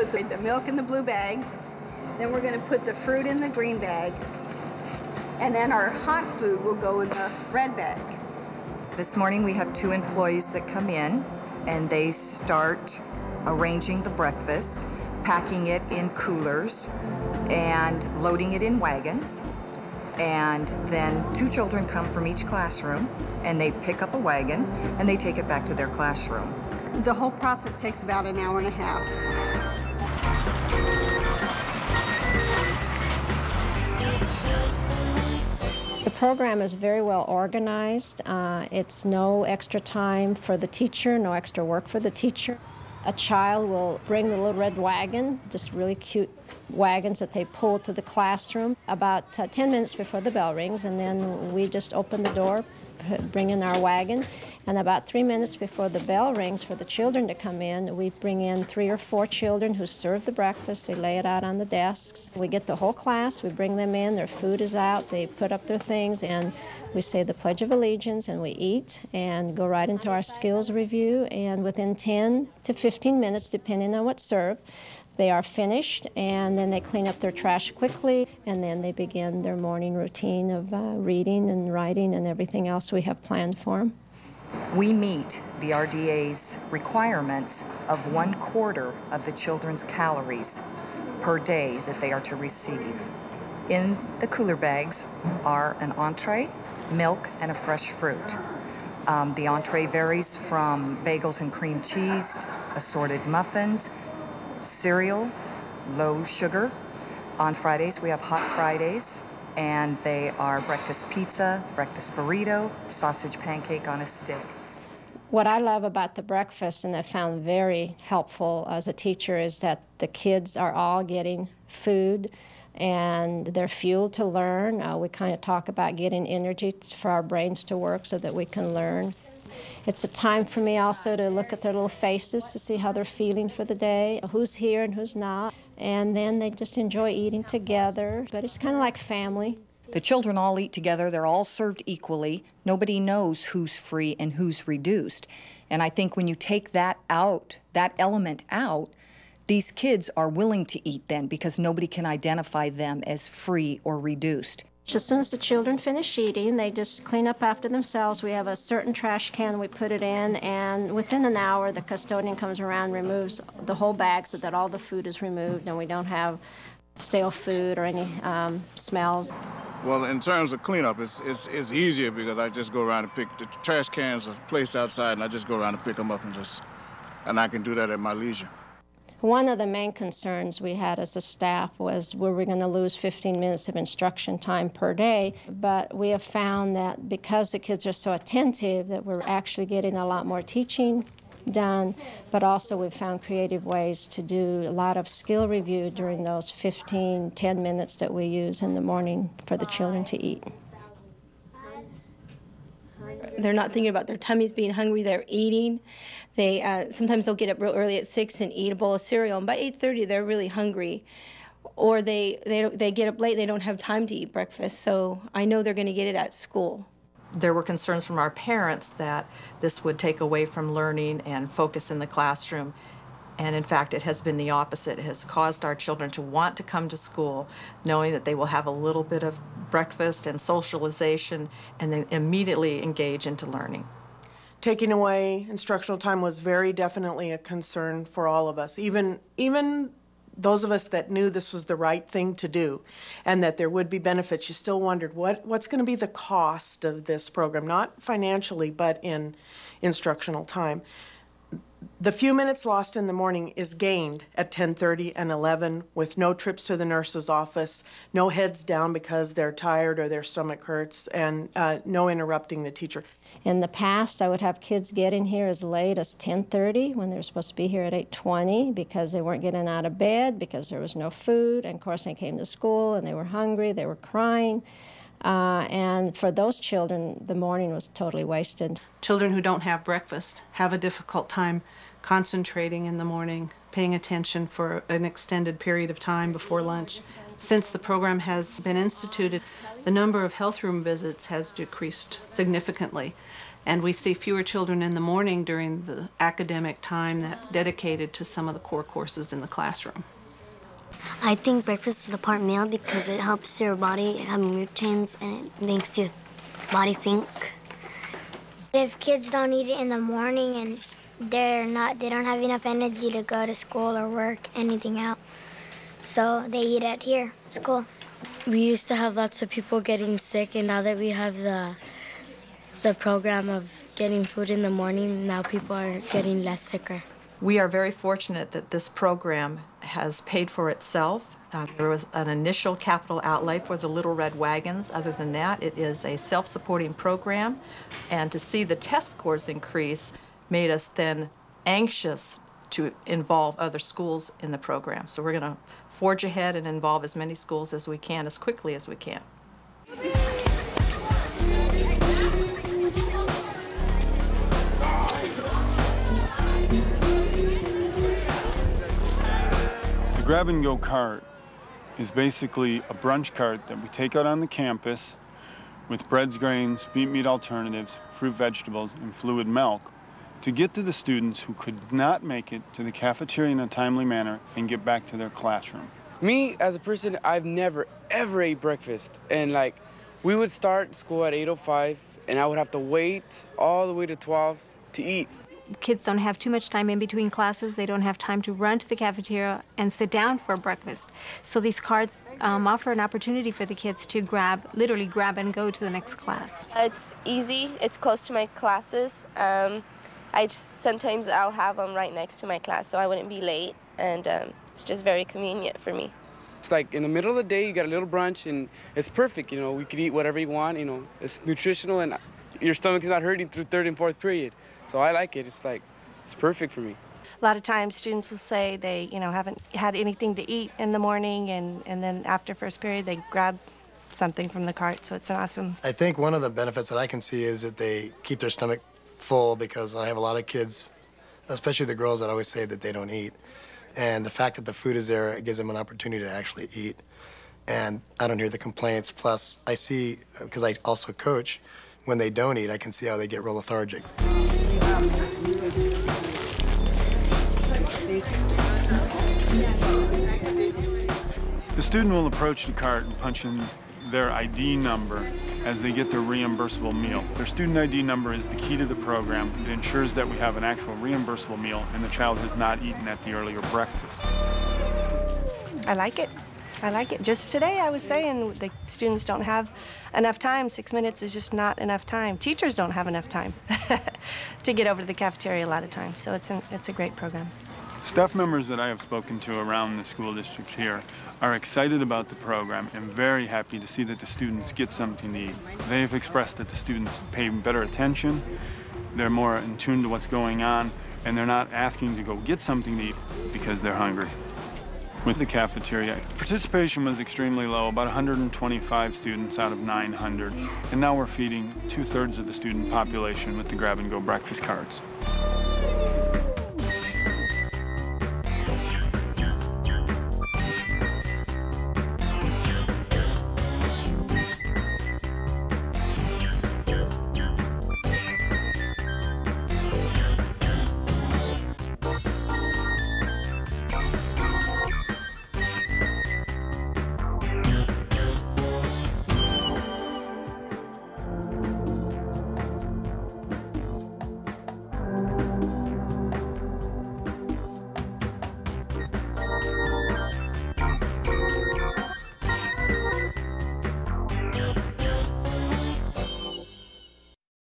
put the milk in the blue bag, then we're going to put the fruit in the green bag, and then our hot food will go in the red bag. This morning we have 2 employees that come in, and they start arranging the breakfast, packing it in coolers, and loading it in wagons. And then 2 children come from each classroom, and they pick up a wagon, and they take it back to their classroom. The whole process takes about an hour and a half. The program is very well organized. It's no extra time for the teacher, no extra work for the teacher. A child will bring the little red wagon, just really cute wagons that they pull to the classroom about 10 minutes before the bell rings, and then we just open the door, bring in our wagon, and about 3 minutes before the bell rings for the children to come in, we bring in 3 or 4 children who serve the breakfast. They lay it out on the desks. We get the whole class, we bring them in, their food is out, they put up their things, and we say the Pledge of Allegiance, and we eat and go right into our skills review, and within 10 to 15 minutes, depending on what's served, they are finished, and then they clean up their trash quickly, and then they begin their morning routine of reading and writing and everything else we have planned for them. We meet the RDA's requirements of 1/4 of the children's calories per day that they are to receive. In the cooler bags are an entree, milk, and a fresh fruit. The entree varies from bagels and cream cheese, assorted muffins, cereal, low sugar. On Fridays, we have Hot Fridays, and they are breakfast pizza, breakfast burrito, sausage pancake on a stick. What I love about the breakfast, and I found very helpful as a teacher, is that the kids are all getting food and they're fueled to learn. We kind of talk about getting energy for our brains to work so that we can learn. It's a time for me also to look at their little faces to see how they're feeling for the day, who's here and who's not. And then they just enjoy eating together, but it's kind of like family. The children all eat together, they're all served equally. Nobody knows who's free and who's reduced. And I think when you take that out, that element out, these kids are willing to eat then because nobody can identify them as free or reduced. As soon as the children finish eating, they just clean up after themselves. We have a certain trash can we put it in, and within an hour, the custodian comes around, removes the whole bag so that all the food is removed and we don't have stale food or any smells. Well, in terms of cleanup, it's easier because I just go around and pick the trash cans are placed outside, and I just go around and pick them up and I can do that at my leisure. One of the main concerns we had as a staff was, were we going to lose 15 minutes of instruction time per day? But we have found that because the kids are so attentive that we're actually getting a lot more teaching done, but also we've found creative ways to do a lot of skill review during those 10 minutes that we use in the morning for the children to eat. They're not thinking about their tummies being hungry, they're eating. Sometimes they'll get up real early at 6 and eat a bowl of cereal, and by 8:30 they're really hungry. Or they get up late, they don't have time to eat breakfast, so I know they're going to get it at school. There were concerns from our parents that this would take away from learning and focus in the classroom. And in fact, it has been the opposite. It has caused our children to want to come to school, knowing that they will have a little bit of breakfast and socialization, and then immediately engage into learning. Taking away instructional time was very definitely a concern for all of us, even those of us that knew this was the right thing to do and that there would be benefits. You still wondered what's going to be the cost of this program, not financially, but in instructional time. The few minutes lost in the morning is gained at 10:30 and 11 with no trips to the nurse's office, no heads down because they're tired or their stomach hurts, and no interrupting the teacher. In the past, I would have kids getting here as late as 10:30 when they're supposed to be here at 8:20 because they weren't getting out of bed because there was no food. And of course, they came to school and they were hungry, they were crying. And for those children, the morning was totally wasted. Children who don't have breakfast have a difficult time concentrating in the morning, paying attention for an extended period of time before lunch. Since the program has been instituted, the number of health room visits has decreased significantly. And we see fewer children in the morning during the academic time that's dedicated to some of the core courses in the classroom. I think breakfast is the part meal because it helps your body have nutrients and it makes your body think. If kids don't eat it in the morning and they don't have enough energy to go to school or work, anything out, so they eat at here, school. We used to have lots of people getting sick, and now that we have the program of getting food in the morning, now people are getting less sicker. We are very fortunate that this program has paid for itself. There was an initial capital outlay for the Little Red Wagons. Other than that, it is a self-supporting program. And to see the test scores increase made us then anxious to involve other schools in the program. So we're going to forge ahead and involve as many schools as we can, as quickly as we can. The Grab and Go cart is basically a brunch cart that we take out on the campus with breads, grains, meat alternatives, fruit, vegetables, and fluid milk to get to the students who could not make it to the cafeteria in a timely manner and get back to their classroom. Me, as a person, I've never, ever ate breakfast. And like, we would start school at 8:05, and I would have to wait all the way to 12 to eat. Kids don't have too much time in between classes. They don't have time to run to the cafeteria and sit down for breakfast. So these carts offer an opportunity for the kids to literally grab and go to the next class. It's easy. It's close to my classes. Sometimes I'll have them right next to my class so I wouldn't be late, and it's just very convenient for me. It's like in the middle of the day, you got a little brunch, and it's perfect. You know, we could eat whatever you want. You know, it's nutritional, and your stomach is not hurting through third and fourth period. So I like it. It's perfect for me. A lot of times students will say they, haven't had anything to eat in the morning, and then after first period they grab something from the cart, so it's an awesome. I think one of the benefits that I can see is that they keep their stomach full, because I have a lot of kids, especially the girls, that always say that they don't eat. And the fact that the food is there, it gives them an opportunity to actually eat. And I don't hear the complaints. Plus, I see, because I also coach, when they don't eat, I can see how they get real lethargic. The student will approach the cart and punch in their ID number as they get their reimbursable meal. Their student ID number is the key to the program. It ensures that we have an actual reimbursable meal and the child has not eaten at the earlier breakfast. I like it. I like it. Just today I was saying the students don't have enough time. 6 minutes is just not enough time. Teachers don't have enough time to get over to the cafeteria a lot of times. So it's a great program. Staff members that I have spoken to around the school district here are excited about the program and very happy to see that the students get something to eat. They have expressed that the students pay better attention, they're more in tune to what's going on, and they're not asking to go get something to eat because they're hungry. With the cafeteria, participation was extremely low, about 125 students out of 900, and now we're feeding 2/3 of the student population with the Grab and Go breakfast carts.